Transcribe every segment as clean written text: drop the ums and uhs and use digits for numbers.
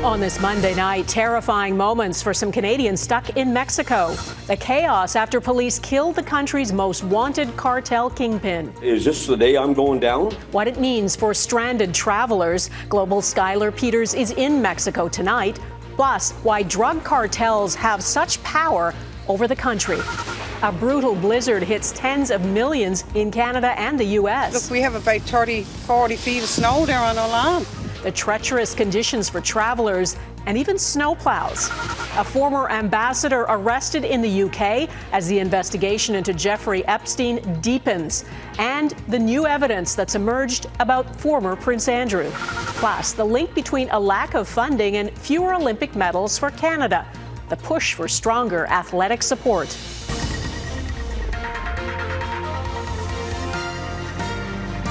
On this Monday night, terrifying moments for some Canadians stuck in Mexico. The chaos after police killed the country's most wanted cartel kingpin. Is this the day I'm going down? What it means for stranded travelers. Global Skylar Peters is in Mexico tonight. Plus, why drug cartels have such power over the country. A brutal blizzard hits tens of millions in Canada and the U.S. Look, we have about 30, 40 feet of snow there on our lawn. The treacherous conditions for travelers and even snowplows. A former ambassador arrested in the UK as the investigation into Jeffrey Epstein deepens. And the new evidence that's emerged about former Prince Andrew. Plus, the link between a lack of funding and fewer Olympic medals for Canada. The push for stronger athletic support.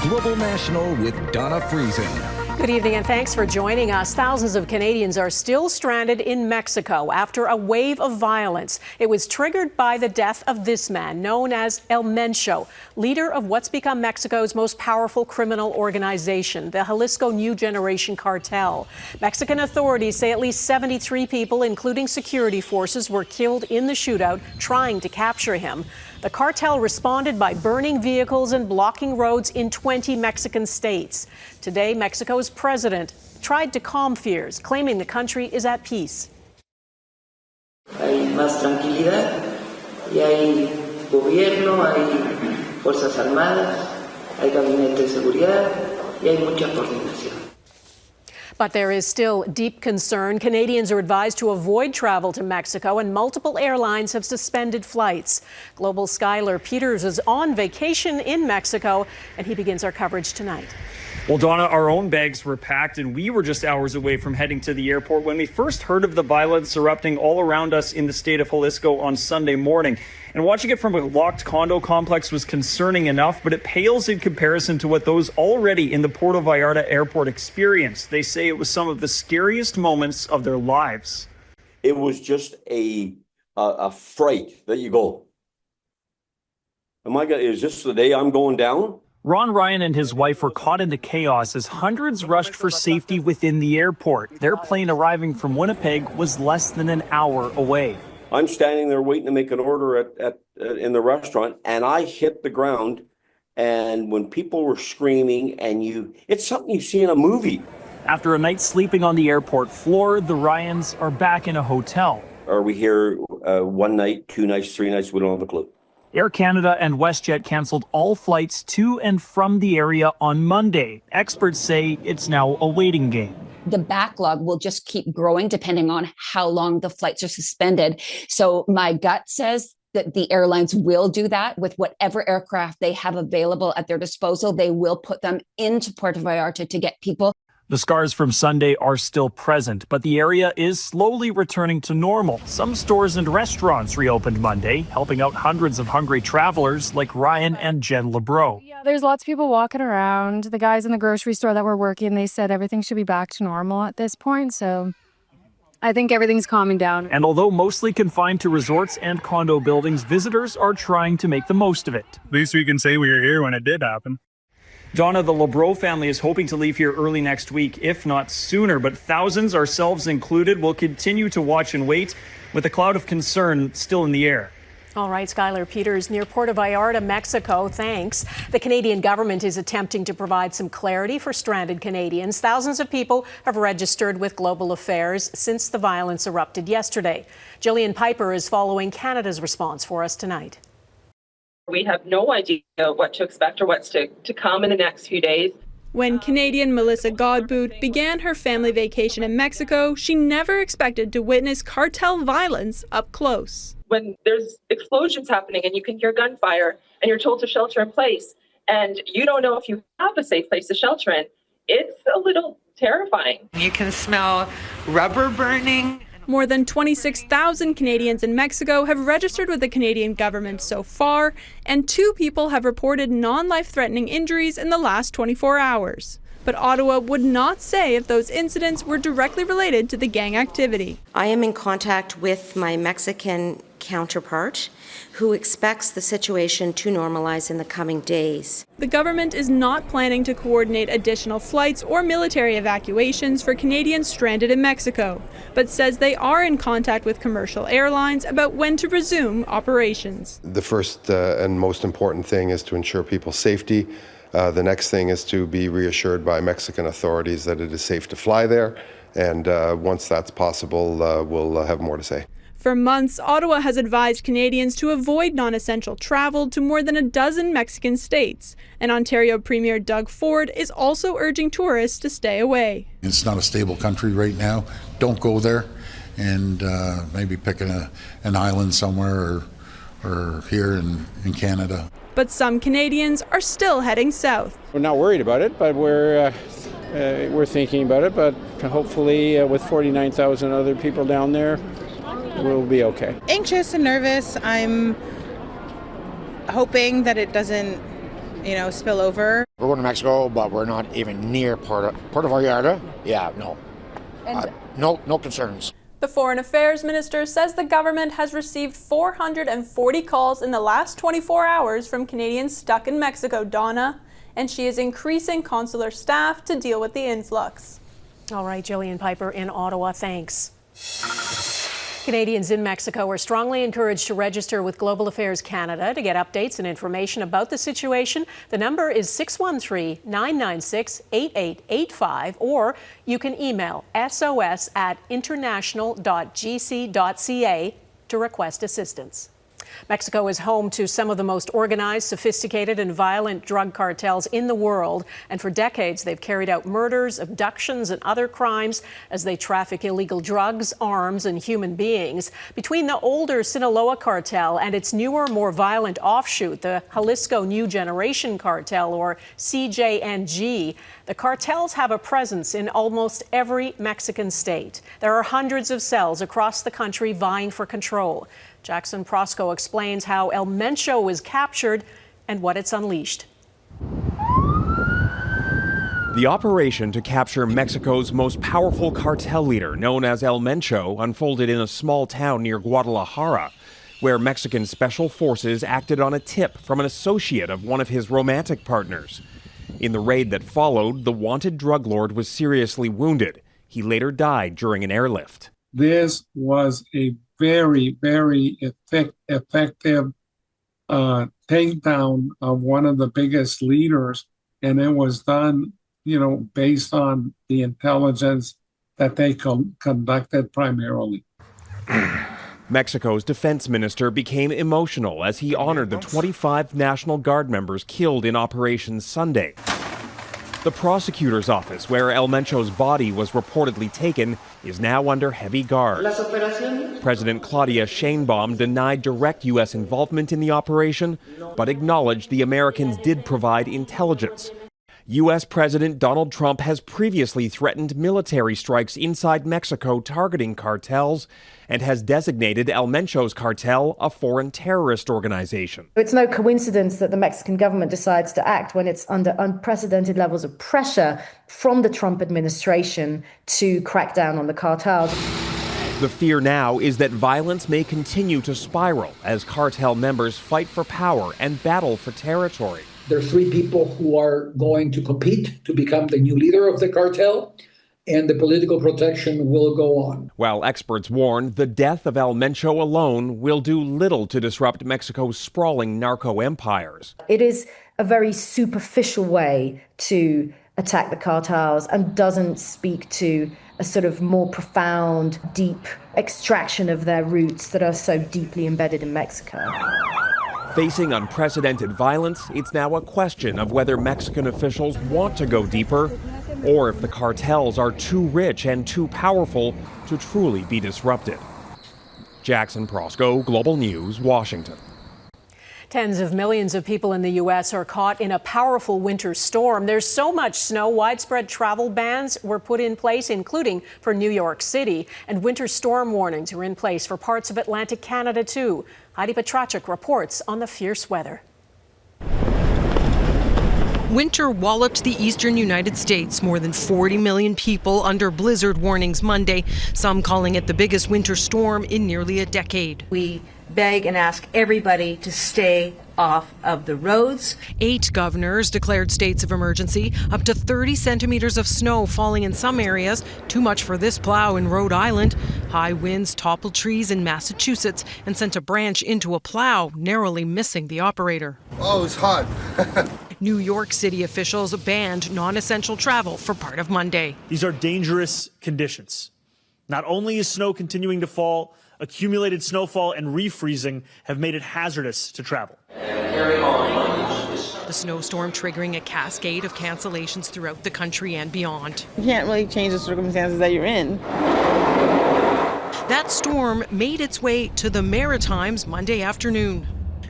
Global National with Donna Friesen. Good evening and thanks for joining us. Thousands of Canadians are still stranded in Mexico after a wave of violence. It was triggered by the death of this man, known as El Mencho, leader of what's become Mexico's most powerful criminal organization, the Jalisco New Generation Cartel. Mexican authorities say at least 73 people, including security forces, were killed in the shootout trying to capture him. The cartel responded by burning vehicles and blocking roads in 20 Mexican states. Today, Mexico's president tried to calm fears, claiming the country is at peace. Hay más tranquilidad y hay gobierno, hay fuerzas armadas, hay gabinete de seguridad y hay mucha coordinación. But there is still deep concern. Canadians are advised to avoid travel to Mexico, and multiple airlines have suspended flights. Global Skylar Peters is on vacation in Mexico, and he begins our coverage tonight. Well, Donna, our own bags were packed, and we were just hours away from heading to the airport when we first heard of the violence erupting all around us in the state of Jalisco on Sunday morning. And watching it from a locked condo complex was concerning enough, but it pales in comparison to what those already in the Puerto Vallarta airport experienced. They say it was some of the scariest moments of their lives. It was just a fright that you go, is this the day I'm going down? Ron Ryan and his wife were caught in the chaos as hundreds rushed for safety within the airport. Their plane arriving from Winnipeg was less than an hour away. I'm standing there waiting to make an order in the restaurant, and I hit the ground. And when people were screaming, it's something you see in a movie. After a night sleeping on the airport floor, the Ryans are back in a hotel. Are we here 1 night, 2 nights, 3 nights? We don't have a clue. Air Canada and WestJet canceled all flights to and from the area on Monday. Experts say it's now a waiting game. The backlog will just keep growing depending on how long the flights are suspended. So my gut says that the airlines will do that with whatever aircraft they have available at their disposal. They will put them into Puerto Vallarta to get people. The scars from Sunday are still present, but the area is slowly returning to normal. Some stores and restaurants reopened Monday, helping out hundreds of hungry travelers like Ryan and Jen LeBreau. Yeah, there's lots of people walking around. The guys in the grocery store that were working, they said everything should be back to normal at this point, so I think everything's calming down. And although mostly confined to resorts and condo buildings, visitors are trying to make the most of it. At least we can say we were here when it did happen. Donna, the LeBreau family is hoping to leave here early next week, if not sooner. But thousands, ourselves included, will continue to watch and wait with a cloud of concern still in the air. All right, Skylar Peters near Puerto Vallarta, Mexico. Thanks. The Canadian government is attempting to provide some clarity for stranded Canadians. Thousands of people have registered with Global Affairs since the violence erupted yesterday. Jillian Piper is following Canada's response for us tonight. We have no idea what to expect or what's to come in the next few days. When Canadian Melissa Godbout began her family vacation in Mexico, she never expected to witness cartel violence up close. When there's explosions happening and you can hear gunfire and you're told to shelter in place and you don't know if you have a safe place to shelter in, it's a little terrifying. You can smell rubber burning. More than 26,000 Canadians in Mexico have registered with the Canadian government so far, and 2 people have reported non-life-threatening injuries in the last 24 hours. But Ottawa would not say if those incidents were directly related to the gang activity. I am in contact with my Mexican counterpart who expects the situation to normalize in the coming days. The government is not planning to coordinate additional flights or military evacuations for Canadians stranded in Mexico, but says they are in contact with commercial airlines about when to resume operations. The first and most important thing is to ensure people's safety. The next thing is to be reassured by Mexican authorities that it is safe to fly there. And once that's possible, we'll have more to say. For months, Ottawa has advised Canadians to avoid non-essential travel to more than a dozen Mexican states. And Ontario Premier Doug Ford is also urging tourists to stay away. It's not a stable country right now. Don't go there, and maybe pick an island somewhere or here in Canada. But some Canadians are still heading south. We're not worried about it, but we're thinking about it. But hopefully with 49,000 other people down there, we'll be okay. Anxious and nervous. I'm hoping that it doesn't, spill over. We're going to Mexico, but we're not even near Puerto Vallarta. Yeah, no. No concerns. The Foreign Affairs Minister says the government has received 440 calls in the last 24 hours from Canadians stuck in Mexico, Donna, and she is increasing consular staff to deal with the influx. All right, Jillian Piper in Ottawa, thanks. Canadians in Mexico are strongly encouraged to register with Global Affairs Canada to get updates and information about the situation. The number is 613-996-8885, or you can email sos@international.gc.ca to request assistance. Mexico is home to some of the most organized, sophisticated, and violent drug cartels in the world. And for decades, they've carried out murders, abductions, and other crimes as they traffic illegal drugs, arms, and human beings. Between the older Sinaloa cartel and its newer, more violent offshoot, the Jalisco New Generation Cartel, or CJNG, the cartels have a presence in almost every Mexican state. There are hundreds of cells across the country vying for control. Jackson Prosco explains how El Mencho was captured and what it's unleashed. The operation to capture Mexico's most powerful cartel leader, known as El Mencho, unfolded in a small town near Guadalajara, where Mexican special forces acted on a tip from an associate of one of his romantic partners. In the raid that followed, the wanted drug lord was seriously wounded. He later died during an airlift. This was a very, very effective takedown of one of the biggest leaders, and it was done, based on the intelligence that they conducted primarily. Mexico's defense minister became emotional as he honored the 25 National Guard members killed in Operation Sunday. The prosecutor's office, where El Mencho's body was reportedly taken, is now under heavy guard. President Claudia Sheinbaum denied direct U.S. involvement in the operation, but acknowledged the Americans did provide intelligence. U.S. President Donald Trump has previously threatened military strikes inside Mexico targeting cartels and has designated El Mencho's cartel a foreign terrorist organization. It's no coincidence that the Mexican government decides to act when it's under unprecedented levels of pressure from the Trump administration to crack down on the cartels. The fear now is that violence may continue to spiral as cartel members fight for power and battle for territory. There are three people who are going to compete to become the new leader of the cartel, and the political protection will go on. While experts warn the death of El Mencho alone will do little to disrupt Mexico's sprawling narco empires. It is a very superficial way to attack the cartels and doesn't speak to a sort of more profound, deep extraction of their roots that are so deeply embedded in Mexico. Facing unprecedented violence, it's now a question of whether Mexican officials want to go deeper or if the cartels are too rich and too powerful to truly be disrupted. Jackson Prosco, Global News, Washington. Tens of millions of people in the U.S. are caught in a powerful winter storm. There's so much snow, widespread travel bans were put in place, including for New York City. And winter storm warnings are in place for parts of Atlantic Canada, too. Heidi Petracek reports on the fierce weather. Winter walloped the eastern United States. More than 40 million people under blizzard warnings Monday, some calling it the biggest winter storm in nearly a decade. We beg and ask everybody to stay off of the roads. 8 governors declared states of emergency, up to 30 centimeters of snow falling in some areas, too much for this plow in Rhode Island. High winds toppled trees in Massachusetts and sent a branch into a plow, narrowly missing the operator. Oh, it's hot. New York City officials banned non-essential travel for part of Monday. These are dangerous conditions. Not only is snow continuing to fall, accumulated snowfall and refreezing have made it hazardous to travel. The snowstorm triggering a cascade of cancellations throughout the country and beyond. You can't really change the circumstances that you're in. That storm made its way to the Maritimes Monday afternoon.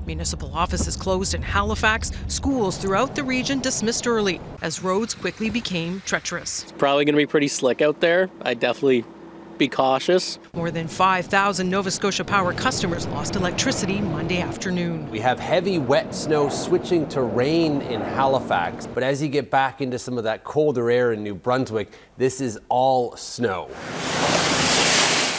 Municipal offices closed in Halifax, schools throughout the region dismissed early as roads quickly became treacherous. It's probably going to be pretty slick out there. I'd definitely be cautious. More than 5,000 Nova Scotia Power customers lost electricity Monday afternoon. We have heavy, wet snow switching to rain in Halifax, but as you get back into some of that colder air in New Brunswick, this is all snow.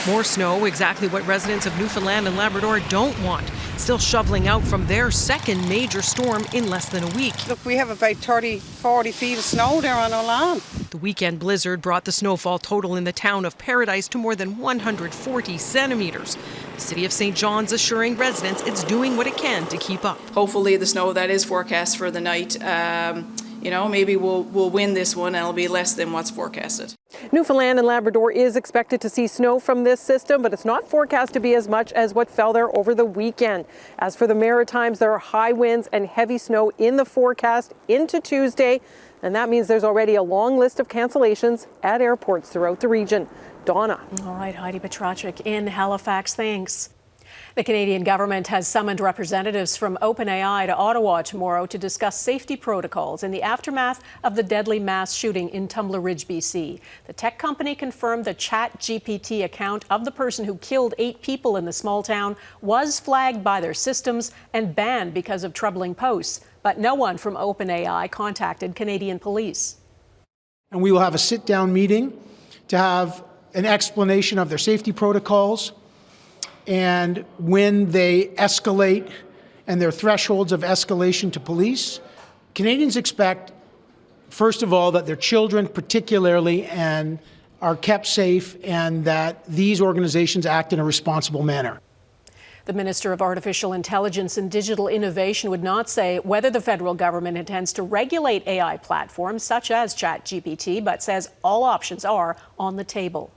More snow, exactly what residents of Newfoundland and Labrador don't want. Still shoveling out from their second major storm in less than a week. Look, we have about 30, 40 feet of snow there on our lawn. The weekend blizzard brought the snowfall total in the town of Paradise to more than 140 centimeters. The city of St. John's assuring residents it's doing what it can to keep up. Hopefully the snow that is forecast for the night, maybe we'll win this one and it'll be less than what's forecasted. Newfoundland and Labrador is expected to see snow from this system, but it's not forecast to be as much as what fell there over the weekend. As for the Maritimes, there are high winds and heavy snow in the forecast into Tuesday, and that means there's already a long list of cancellations at airports throughout the region. Donna. All right, Heidi Petracek in Halifax, thanks. The Canadian government has summoned representatives from OpenAI to Ottawa tomorrow to discuss safety protocols in the aftermath of the deadly mass shooting in Tumbler Ridge, BC. The tech company confirmed the ChatGPT account of the person who killed 8 people in the small town was flagged by their systems and banned because of troubling posts. But no one from OpenAI contacted Canadian police. And we will have a sit-down meeting to have an explanation of their safety protocols and when they escalate and their thresholds of escalation to police. Canadians expect, first of all, that their children particularly are kept safe and that these organizations act in a responsible manner. The Minister of Artificial Intelligence and Digital Innovation would not say whether the federal government intends to regulate AI platforms such as ChatGPT, but says all options are on the table.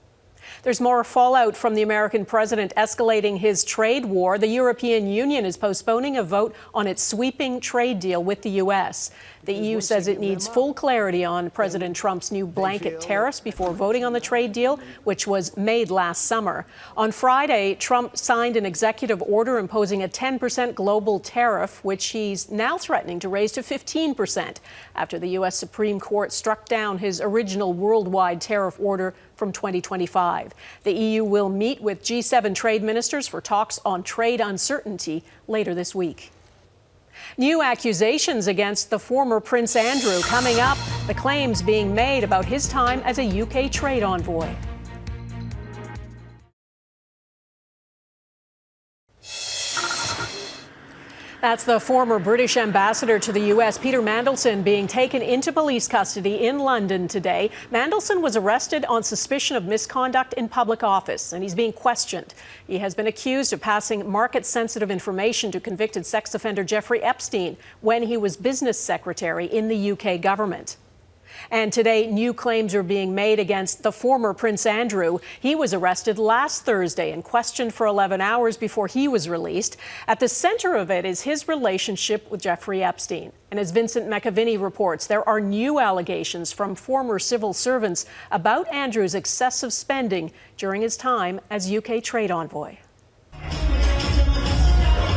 There's more fallout from the American president escalating his trade war. The European Union is postponing a vote on its sweeping trade deal with the U.S. The EU says it needs full clarity on President Trump's new blanket tariffs before voting on the trade deal, which was made last summer. On Friday, Trump signed an executive order imposing a 10% global tariff, which he's now threatening to raise to 15% after the U.S. Supreme Court struck down his original worldwide tariff order from 2025. The EU will meet with G7 trade ministers for talks on trade uncertainty later this week. New accusations against the former Prince Andrew coming up, the claims being made about his time as a UK trade envoy. That's the former British ambassador to the U.S., Peter Mandelson, being taken into police custody in London today. Mandelson was arrested on suspicion of misconduct in public office, and he's being questioned. He has been accused of passing market-sensitive information to convicted sex offender Jeffrey Epstein when he was business secretary in the UK government. And today, new claims are being made against the former Prince Andrew. He was arrested last Thursday and questioned for 11 hours before he was released. At the center of it is his relationship with Jeffrey Epstein. And as Vincent McAviney reports, there are new allegations from former civil servants about Andrew's excessive spending during his time as UK trade envoy.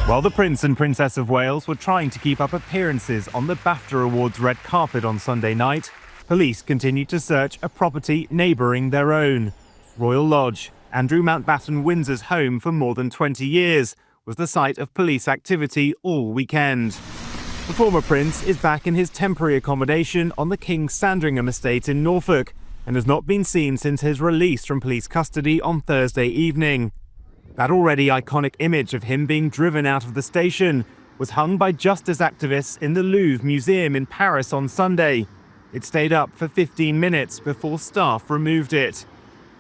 While the Prince and Princess of Wales were trying to keep up appearances on the BAFTA Awards red carpet on Sunday night, police continued to search a property neighbouring their own. Royal Lodge, Andrew Mountbatten-Windsor's home for more than 20 years, was the site of police activity all weekend. The former Prince is back in his temporary accommodation on the King's Sandringham estate in Norfolk and has not been seen since his release from police custody on Thursday evening. That already iconic image of him being driven out of the station was hung by justice activists in the Louvre Museum in Paris on Sunday. It stayed up for 15 minutes before staff removed it.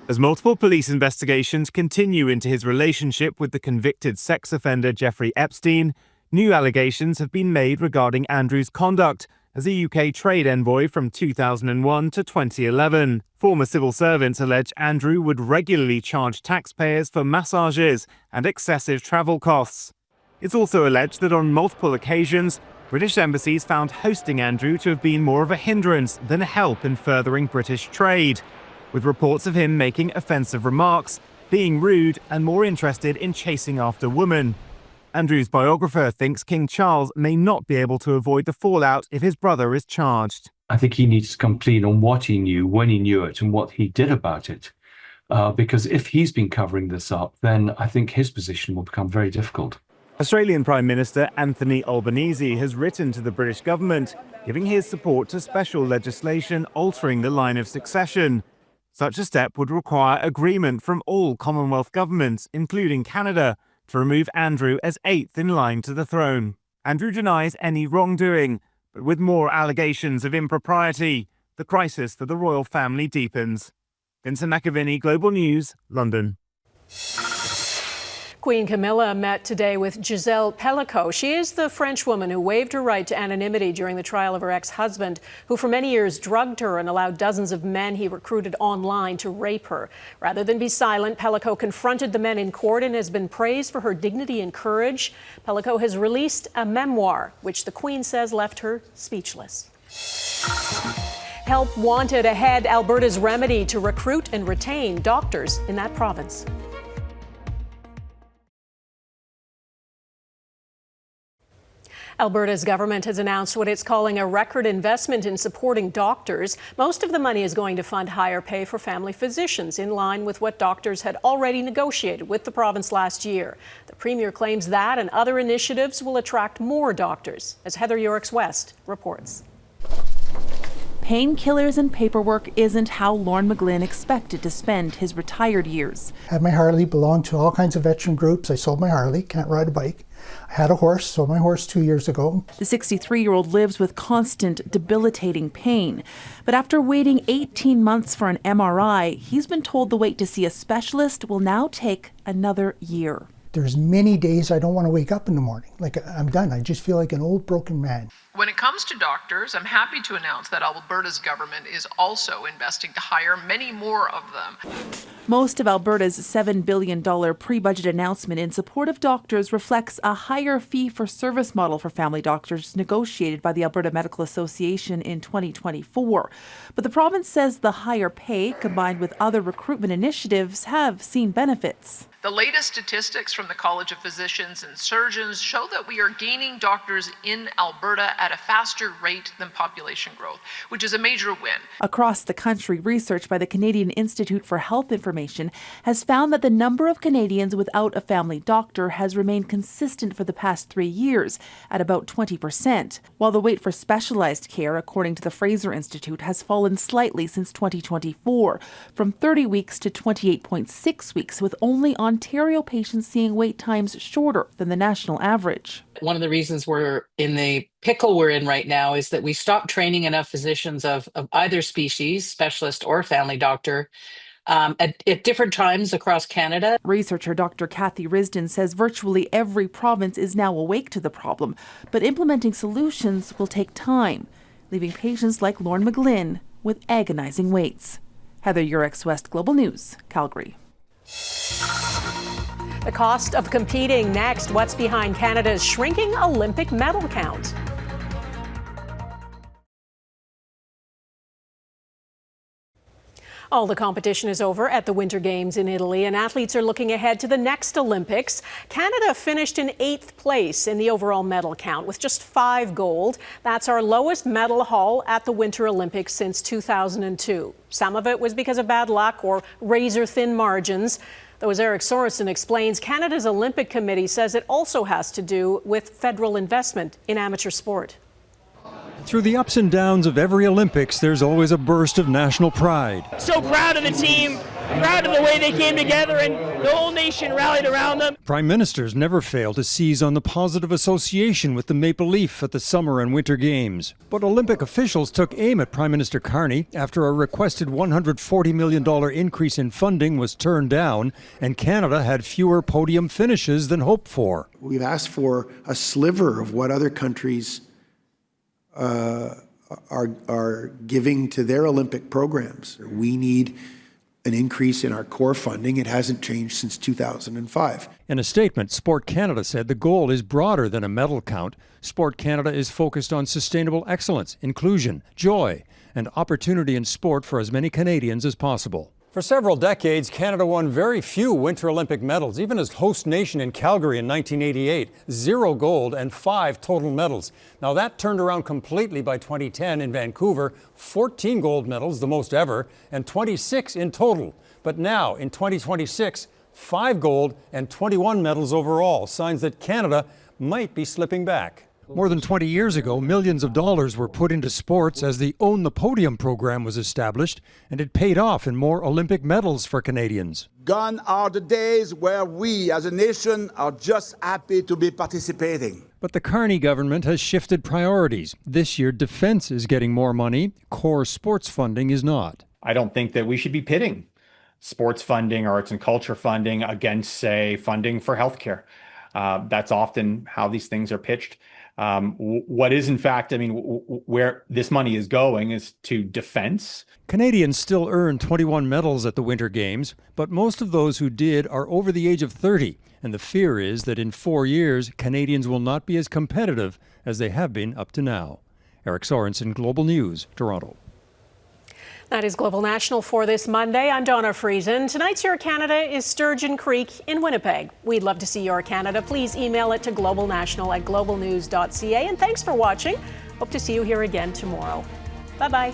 As multiple police investigations continue into his relationship with the convicted sex offender Jeffrey Epstein, new allegations have been made regarding Andrew's conduct as a UK trade envoy from 2001 to 2011. Former civil servants allege Andrew would regularly charge taxpayers for massages and excessive travel costs. It's also alleged that on multiple occasions, British embassies found hosting Andrew to have been more of a hindrance than a help in furthering British trade, with reports of him making offensive remarks, being rude and more interested in chasing after women. Andrew's biographer thinks King Charles may not be able to avoid the fallout if his brother is charged. I think he needs to come clean on what he knew, when he knew it, and what he did about it. Because if he's been covering this up, then I think his position will become very difficult. Australian Prime Minister Anthony Albanese has written to the British government, giving his support to special legislation altering the line of succession. Such a step would require agreement from all Commonwealth governments, including Canada, to remove Andrew as eighth in line to the throne. Andrew denies any wrongdoing, but with more allegations of impropriety, the crisis for the royal family deepens. Vincent McAviney, Global News, London. Queen Camilla met today with Giselle Pellicot. She is the French woman who waived her right to anonymity during the trial of her ex-husband, who for many years drugged her and allowed dozens of men he recruited online to rape her. Rather than be silent, Pellicot confronted the men in court and has been praised for her dignity and courage. Pellicot has released a memoir, which the Queen says left her speechless. Help wanted ahead, Alberta's remedy to recruit and retain doctors in that province. Alberta's government has announced what it's calling a record investment in supporting doctors. Most of the money is going to fund higher pay for family physicians, in line with what doctors had already negotiated with the province last year. The Premier claims that and other initiatives will attract more doctors, as Heather Yorks-West reports. Painkillers and paperwork isn't how Lorne McGlynn expected to spend his retired years. I had my Harley, belonged to all kinds of veteran groups. I sold my Harley, can't ride a bike. I had a horse, sold my horse 2 years ago. The 63-year-old lives with constant, debilitating pain. But after waiting 18 months for an MRI, he's been told the wait to see a specialist will now take another year. There's many days I don't want to wake up in the morning. Like, I'm done. I just feel like an old broken man. When it comes to doctors, I'm happy to announce that Alberta's government is also investing to hire many more of them. Most of Alberta's $7 billion pre-budget announcement in support of doctors reflects a higher fee-for-service model for family doctors negotiated by the Alberta Medical Association in 2024. But the province says the higher pay, combined with other recruitment initiatives, have seen benefits. The latest statistics from the College of Physicians and Surgeons show that we are gaining doctors in Alberta at a faster rate than population growth, which is a major win. Across the country, research by the Canadian Institute for Health Information has found that the number of Canadians without a family doctor has remained consistent for the past 3 years at about 20%, while the wait for specialized care, according to the Fraser Institute, has fallen slightly since 2024, from 30 weeks to 28.6 weeks, with only Ontario patients seeing wait times shorter than the national average. One of the reasons we're in the pickle we're in right now is that we stopped training enough physicians of either species, specialist or family doctor, at different times across Canada. Researcher Dr. Kathy Risden says virtually every province is now awake to the problem, but implementing solutions will take time, leaving patients like Lorne McGlynn with agonizing waits. Heather Yorks-West, Global News, Calgary. The cost of competing next. What's behind Canada's shrinking Olympic medal count? All the competition is over at the Winter Games in Italy, and athletes are looking ahead to the next Olympics. Canada finished in 8th place in the overall medal count with just 5 gold. That's our lowest medal haul at the Winter Olympics since 2002. Some of it was because of bad luck or razor-thin margins. Though, as Eric Sorensen explains, Canada's Olympic Committee says it also has to do with federal investment in amateur sport. Through the ups and downs of every Olympics, there's always a burst of national pride. So proud of the team. proud of the way they came together and the whole nation rallied around them. Prime ministers never fail to seize on the positive association with the Maple Leaf at the Summer and Winter Games. But Olympic officials took aim at Prime Minister Carney after a requested $140 million increase in funding was turned down, and Canada had fewer podium finishes than hoped for. We've asked for a sliver of what other countries are giving to their Olympic programs. We need an increase in our core funding. It hasn't changed since 2005. In a statement, Sport Canada said the goal is broader than a medal count. Sport Canada is focused on sustainable excellence, inclusion, joy, and opportunity in sport for as many Canadians as possible. For several decades, Canada won very few Winter Olympic medals, even as host nation in Calgary in 1988. 0 gold and 5 total medals. Now that turned around completely by 2010 in Vancouver. 14 gold medals, the most ever, and 26 in total. But now, in 2026, 5 gold and 21 medals overall. Signs that Canada might be slipping back. More than 20 years ago, millions of dollars were put into sports as the Own the Podium program was established, and it paid off in more Olympic medals for Canadians. Gone are the days where we, as a nation, are just happy to be participating. But the Carney government has shifted priorities. This year, defense is getting more money. Core sports funding is not. I don't think that we should be pitting sports funding, arts and culture funding against, say, funding for healthcare. That's often how these things are pitched. What is, in fact, where this money is going is to defense. Canadians still earn 21 medals at the Winter Games, but most of those who did are over the age of 30, and the fear is that in 4 years, Canadians will not be as competitive as they have been up to now. Eric Sorensen, Global News, Toronto. That is Global National for this Monday. I'm Donna Friesen. Tonight's Your Canada is Sturgeon Creek in Winnipeg. We'd love to see Your Canada. Please email it to globalnational@globalnews.ca. And thanks for watching. Hope to see you here again tomorrow. Bye-bye.